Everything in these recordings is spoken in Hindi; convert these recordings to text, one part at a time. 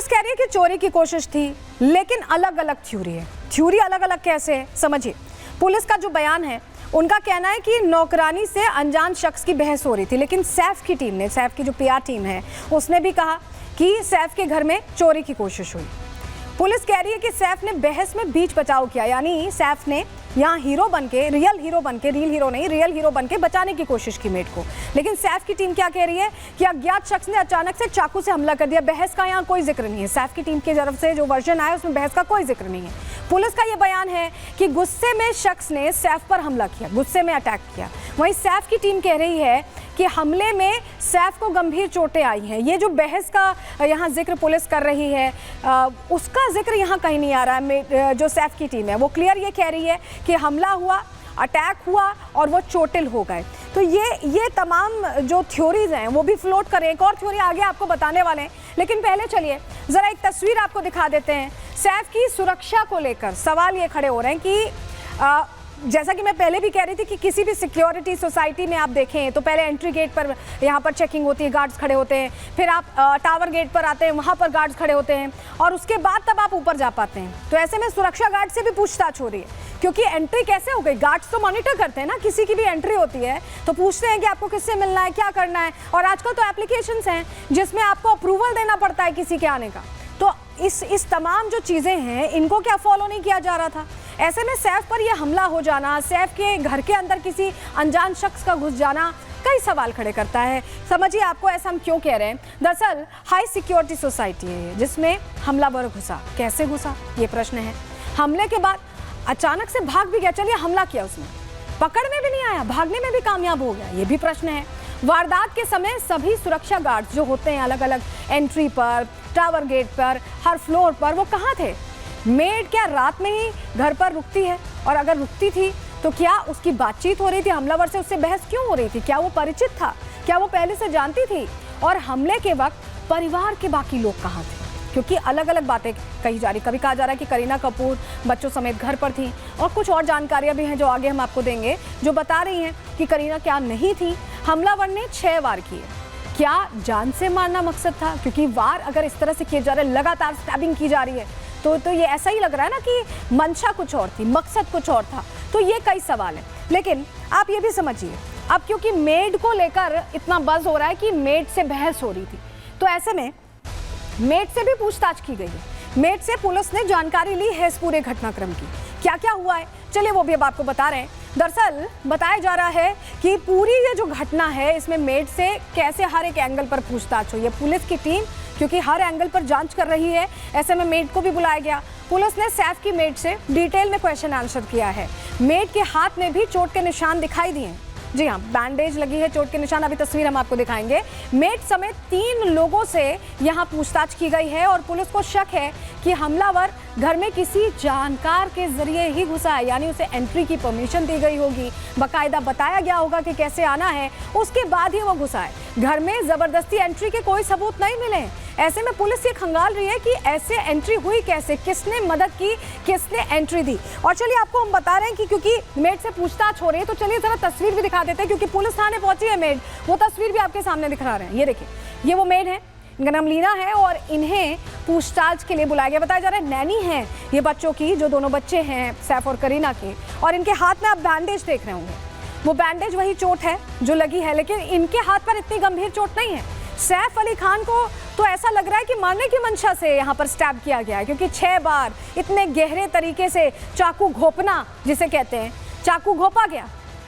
पुलिस कह रही है कि चोरी की कोशिश थी, लेकिन अलग अलग थ्योरी है। थ्योरी अलग अलग कैसे है समझिए। पुलिस का जो बयान है, उनका कहना है कि नौकरानी से अनजान शख्स की बहस हो रही थी, लेकिन सैफ की टीम ने, सैफ की जो पीआर टीम है, उसने भी कहा कि सैफ के घर में चोरी की कोशिश हुई। पुलिस कह रही है कि सैफ ने बहस में बीच बचाव किया, यानी सैफ ने यहाँ हीरो बनके, रियल हीरो बनके, रियल हीरो नहीं, रियल हीरो बनके बचाने की कोशिश की मेड को। लेकिन सैफ की टीम क्या कह रही है कि अज्ञात शख्स ने अचानक से चाकू से हमला कर दिया। बहस का यहाँ कोई जिक्र नहीं है। सैफ की टीम की तरफ से जो वर्जन आया उसमें बहस का कोई जिक्र नहीं है। पुलिस का ये बयान है कि गुस्से में शख्स ने सैफ पर हमला किया, गुस्से में अटैक किया। वहीं सैफ की टीम कह रही है कि हमले में सैफ को गंभीर चोटें आई हैं। ये जो बहस का यहाँ जिक्र पुलिस कर रही है, उसका जिक्र यहाँ कहीं नहीं आ रहा है। जो सैफ की टीम है वो क्लियर ये कह रही है कि हमला हुआ, अटैक हुआ और वो चोटिल हो गए। तो ये तमाम जो थ्योरीज हैं वो भी फ्लोट करें। एक और थ्योरी आगे आपको बताने वाले हैं, लेकिन पहले चलिए ज़रा एक तस्वीर आपको दिखा देते हैं। सैफ की सुरक्षा को लेकर सवाल ये खड़े हो रहे हैं कि जैसा कि मैं पहले भी कह रही थी कि किसी भी सिक्योरिटी सोसाइटी में आप देखें तो पहले एंट्री गेट पर यहाँ पर चेकिंग होती है, गार्ड्स खड़े होते हैं, फिर आप टावर गेट पर आते हैं, वहाँ पर गार्ड्स खड़े होते हैं, और उसके बाद तब आप ऊपर जा पाते हैं। तो ऐसे में सुरक्षा गार्ड से भी पूछताछ हो रही है, क्योंकि एंट्री कैसे हो गई। गार्ड्स तो मॉनिटर करते हैं ना, किसी की भी एंट्री होती है तो पूछते हैं कि आपको किससे मिलना है, क्या करना है। और आजकल तो एप्लीकेशंस हैं जिसमें आपको अप्रूवल देना पड़ता है किसी के आने का। तो इस तमाम जो चीज़ें हैं इनको क्या फॉलो नहीं किया जा रहा था। ऐसे में सैफ पर यह हमला हो जाना, सैफ के घर के अंदर किसी अनजान शख्स का घुस जाना कई सवाल खड़े करता है। समझिए आपको ऐसा हम क्यों कह रहे हैं। दरअसल हाई सिक्योरिटी सोसाइटी है जिसमें हमलावर घुसा, कैसे घुसा ये प्रश्न है। हमले के बाद अचानक से भाग भी गया, चलिए हमला किया उसने, पकड़ में भी नहीं आया, भागने में भी कामयाब हो गया, ये भी प्रश्न है। वारदात के समय सभी सुरक्षा गार्ड्स जो होते हैं अलग अलग एंट्री पर, टावर गेट पर, हर फ्लोर पर, वो कहाँ थे। मेड क्या रात में ही घर पर रुकती है, और अगर रुकती थी तो क्या उसकी बातचीत हो रही थी हमलावर से, उससे बहस क्यों हो रही थी, क्या वो परिचित था, क्या वो पहले से जानती थी। और हमले के वक्त परिवार के बाकी लोग कहाँ थे, क्योंकि अलग अलग बातें कही जा रही। कभी कहा जा रहा है कि करीना कपूर बच्चों समेत घर पर थी, और कुछ और जानकारियां भी हैं जो आगे हम आपको देंगे, जो बता रही हैं कि करीना क्या नहीं थी। हमलावर ने 6 वार किए, क्या जान से मारना मकसद था, क्योंकि वार अगर इस तरह से किए जा रहे, लगातार स्टैबिंग की जा रही है, तो ये ऐसा ही लग रहा है ना कि मंशा कुछ और थी, मकसद कुछ और था। तो ये कई सवाल हैं। लेकिन आप ये भी समझिए, अब क्योंकि मेड को लेकर इतना बज़ हो रहा है कि मेड से बहस हो रही थी, तो ऐसे में मेड से भी पूछताछ की गई है। मेड से पुलिस ने जानकारी ली है इस पूरे घटनाक्रम की, क्या क्या हुआ है, चलिए वो भी अब आपको बता रहे हैं। दरअसल बताया जा रहा है कि पूरी ये जो घटना है इसमें मेड से कैसे हर एक एंगल पर पूछताछ हुई है। पुलिस की टीम क्योंकि हर एंगल पर जांच कर रही है, ऐसे में मेड को भी बुलाया गया। पुलिस ने सैफ की मेड से डिटेल में क्वेश्चन आंसर किया है। मेड के हाथ में भी चोट के निशान दिखाई दिए। जी हाँ, बैंडेज लगी है, चोट के निशान, अभी तस्वीर हम आपको दिखाएंगे। मेड समेत 3 लोगों से यहाँ पूछताछ की गई है और पुलिस को शक है कि हमलावर घर में किसी जानकार के जरिए ही घुसा है, यानी उसे एंट्री की परमिशन दी गई होगी, बाकायदा बताया गया होगा कि कैसे आना है, उसके बाद ही वो घुसा है। घर में जबरदस्ती एंट्री के कोई सबूत नहीं मिले। ऐसे में पुलिस ये खंगाल रही है कि ऐसे एंट्री हुई कैसे, किसने मदद की, किसने एंट्री दी। और चलिए आपको हम बता रहे हैं कि क्योंकि मेड से पूछताछ हो रही है तो चलिए जरा तस्वीर भी दिखा देते हैं, क्योंकि पुलिस थाने पहुंची है मेड, वो तस्वीर भी आपके सामने दिखा रहे हैं। ये देखिए, ये वो मेड है, इनका नाम लीना है और इन्हें पूछताछ के लिए बुलाया गया। बताया जा रहा है नैनी है ये बच्चों की, जो दोनों बच्चे हैं सैफ और करीना के, और इनके हाथ में आप बैंडेज देख रहे होंगे, वो बैंडेज वही चोट है जो लगी है, लेकिन इनके हाथ पर इतनी गंभीर चोट नहीं है। सैफ अली खान को तो ऐसा लग रहा है कि मारने की मंशा से यहाँ पर स्टैब किया गया है, क्योंकि 6 बार इतने गहरे तरीके से चाकू घोंपना जिसे कहते हैं, चाकू घोंपा गया।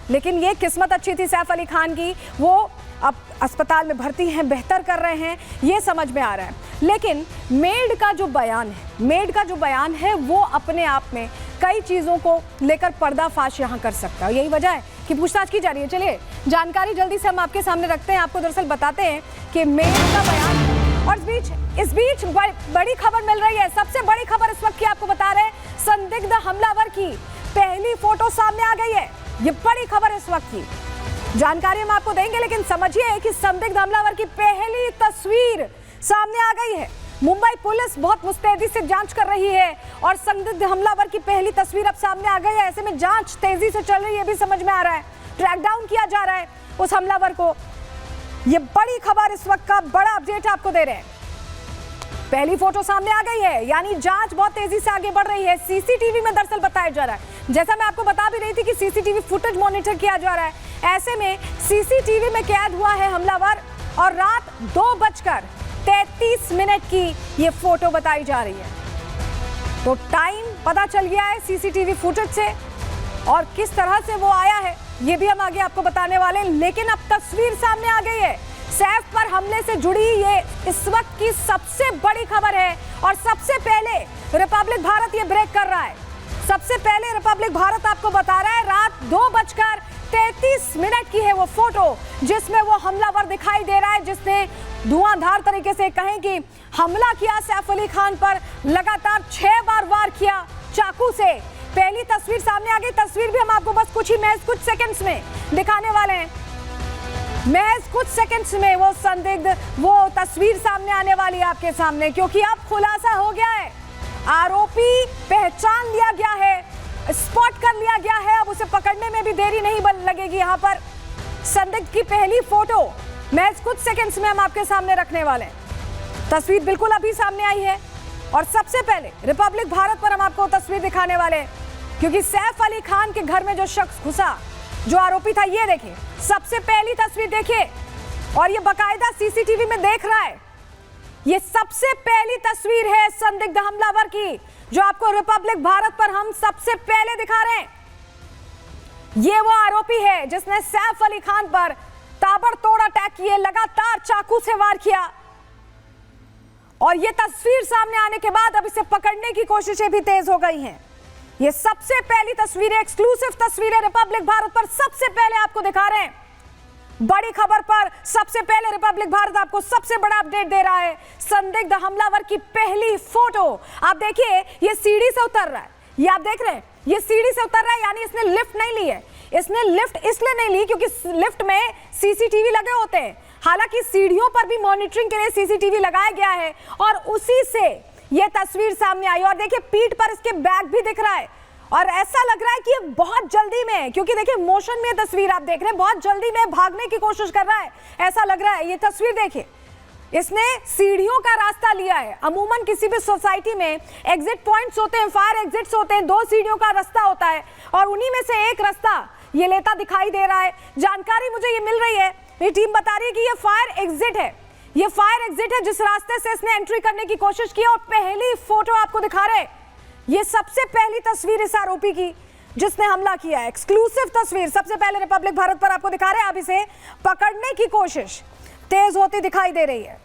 लेकिन ये किस्मत अच्छी थी सैफ अली खान की, वो अब अस्पताल में भर्ती हैं, बेहतर कर रहे हैं, ये समझ में आ रहा है। लेकिन मेड का जो बयान है वो अपने आप में कई चीज़ों को लेकर पर्दाफाश यहाँ कर सकता है। यही वजह है कि पूछताछ की जा रही है। चलिए जानकारी जल्दी से हम आपके सामने रखते हैं, आपको दरअसल बताते हैं कि मेड का बयान। और इस बीच बड़ी खबर मिल रही है, सबसे बड़ी खबर इस वक्त की आपको बता रहे हैं, संदिग्ध हमलावर की पहली फोटो सामने आ गई है। ये बड़ी खबर इस वक्त की जानकारी हम आपको देंगे, लेकिन समझिए कि संदिग्ध हमलावर की पहली तस्वीर सामने आ गई है। मुंबई पुलिस बहुत मुस्तैदी से जांच कर रही है और संदिग्ध हमलावर की पहली तस्वीर अब सामने आ गई है। ऐसे में जांच तेजी से चल रही है, भी समझ में आ रहा है, ट्रैक डाउन किया जा रहा है उस हमलावर को। ये बड़ी खबर इस वक्त का बड़ा अपडेट आपको दे रहे हैं। पहली फोटो सामने आ गई है, यानी जांच बहुत तेजी से आगे बढ़ रही है। सीसीटीवी में दरअसल बताया जा रहा है, जैसा मैं आपको बता भी रही थी कि सीसीटीवी फुटेज मॉनिटर किया जा रहा है। ऐसे में सीसीटीवी में कैद हुआ है हमलावर और रात 2:33 की ये फोटो बताई जा रही है। तो टाइम पता चल गया है सीसीटीवी फुटेज से और किस तरह से वो आया है ये भी हम आगे आपको बताने वाले हैं। लेकिन अब तस्वीर सामने आ गई है। सैफ पर हमले से जुड़ी ये इस वक्त की सबसे बड़ी खबर है और सबसे पहले रिपब्लिक भारत ये ब्रेक कर रहा है। सबसे पहले रिपब्लिक भारत आपको बता रहा है रात 2:33 की है वो फोटो जिसमें वो हमलावर दिखाई दे रहा है, जिसने धुआंधार तरीके से कहें कि हमला किया सैफ अली खान पर। लगातार 6 बार वार किया चाकू से। पहली तस्वीर सामने आ गई। तस्वीर भी हम आपको बस महज कुछ सेकंड्स में दिखाने वाले हैं। महज कुछ सेकंड्स में वो संदिग्ध वो तस्वीर सामने आने वाली है आपके सामने, क्योंकि अब खुलासा हो गया है। आरोपी पहचान लिया गया है, स्पॉट कर लिया गया है। अब उसे पकड़ने में भी देरी नहीं लगेगी। यहाँ पर संदिग्ध की पहली फोटो महज कुछ सेकंड्स में हम आपके सामने रखने वाले हैं। तस्वीर बिल्कुल अभी सामने आई है और सबसे पहले रिपब्लिक भारत पर हम आपको तस्वीर दिखाने वाले हैं, क्योंकि सैफ अली खान के घर में जो शख्स घुसा, जो आरोपी था, ये देखिए सबसे पहली तस्वीर देखिए और ये बाकायदा सीसीटीवी में देख रहा है। ये सबसे पहली तस्वीर है संदिग्ध हमलावर की, जो आपको रिपब्लिक भारत पर हम सबसे पहले दिखा रहे हैं। ये वो आरोपी है जिसने सैफ अली खान पर ताबड़तोड़ अटैक किए, लगातार चाकू से वार किया और ये तस्वीर सामने आने के बाद अब इसे पकड़ने की कोशिशें भी तेज हो गई हैं। ये सबसे पहली तस्वीर है, एक्सक्लूसिव तस्वीर है रिपब्लिक भारत पर सबसे पहले आपको दिखा रहे हैं। बड़ी खबर पर सबसे पहले रिपब्लिक भारत आपको सबसे बड़ा अपडेट दे रहा है। संदिग्ध हमलावर की पहली फोटो आप देखिए, ये सीढ़ी से उतर रहा है। ये आप देख रहे हैं, ये सीढ़ी से उतर रहा है, यानी इसने लिफ्ट नहीं ली है। इसने लिफ्ट इसलिए नहीं ली क्योंकि लिफ्ट में सीसीटीवी लगे होते हैं। हालांकि सीढ़ियों पर भी मॉनिटरिंग के लिए सीसीटीवी लगाया गया है और उसी से ये तस्वीर सामने आई। और देखिए पीठ पर इसके बैग भी दिख रहा है और ऐसा लग रहा है कि ये बहुत जल्दी में, क्योंकि देखिए मोशन में तस्वीर आप देख रहे हैं, बहुत जल्दी में भागने की कोशिश कर रहा है, ऐसा लग रहा है। ये तस्वीर देखिए, इसने सीढ़ियों का रास्ता लिया है। अमूमन किसी भी सोसाइटी में एग्जिट पॉइंट्स होते हैं, फायर एग्जिट्स होते हैं, 2 सीढ़ियों का रास्ता होता है और उन्हीं में से एक रास्ता ये लेता दिखाई दे रहा है। जानकारी मुझे ये मिल रही है, मेरी टीम बता रही है कि ये फायर एग्जिट है। ये फायर एग्जिट है जिस रास्ते से इसने एंट्री करने की कोशिश की और पहली फोटो आपको दिखा रहे हैं। ये सबसे पहली तस्वीर इस आरोपी की जिसने हमला किया है। एक्सक्लूसिव तस्वीर सबसे पहले रिपब्लिक भारत पर आपको दिखा रहे हैं। अब इसे पकड़ने की कोशिश तेज होती दिखाई दे रही है।